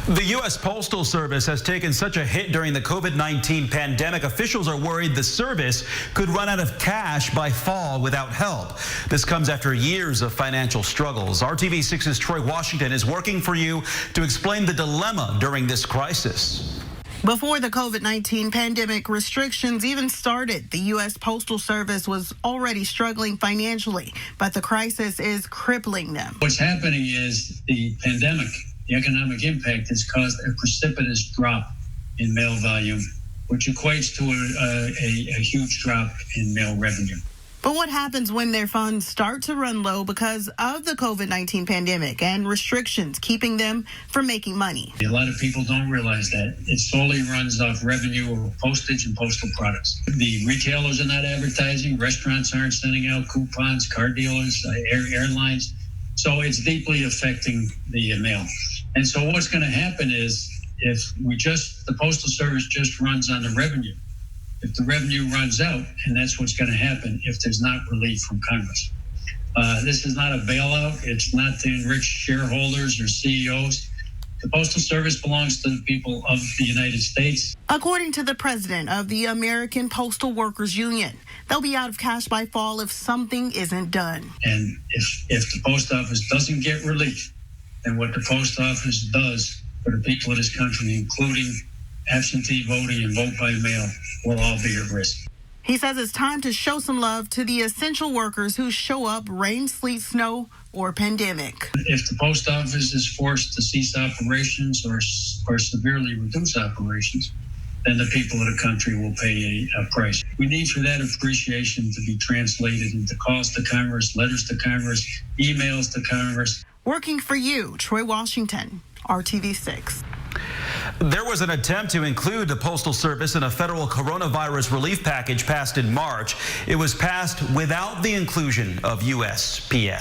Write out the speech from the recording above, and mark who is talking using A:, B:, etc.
A: The U.S. Postal Service has taken such a hit during the COVID-19 pandemic. Officials are worried the service could run out of cash by fall without help. This comes after years of financial struggles. RTV6's Troy Washington is working for you to explain the dilemma during this crisis.
B: Before the COVID-19 pandemic restrictions even started, the U.S. Postal Service was already struggling financially, but the crisis is crippling them.
C: What's happening is the pandemic, the economic impact has caused a precipitous drop in mail volume, which equates to a huge drop in mail revenue.
B: But what happens when their funds start to run low because of the COVID-19 pandemic and restrictions keeping them from making money?
C: A lot of people don't realize that. It solely runs off revenue of postage and postal products. The retailers are not advertising, restaurants aren't sending out coupons, car dealers, airlines. So it's deeply affecting the mail. And so what's going to happen is if the Postal Service just runs on the revenue, if the revenue runs out, and that's what's going to happen if there's not relief from Congress. This is not a bailout. It's not to enrich shareholders or CEOs. The Postal Service belongs to the people of the United States.
B: According to the president of the American Postal Workers Union, they'll be out of cash by fall if something isn't done.
C: And if the post office doesn't get relief, then what the post office does for the people of this country, including absentee voting and vote by mail, will all be at risk.
B: He says it's time to show some love to the essential workers who show up rain, sleet, snow, or pandemic.
C: If the post office is forced to cease operations or severely reduce operations, then the people of the country will pay a price. We need for that appreciation to be translated into calls to Congress, letters to Congress, emails to Congress.
B: Working for you, Troy Washington, RTV6.
A: There was an attempt to include the Postal Service in a federal coronavirus relief package passed in March. It was passed without the inclusion of USPS.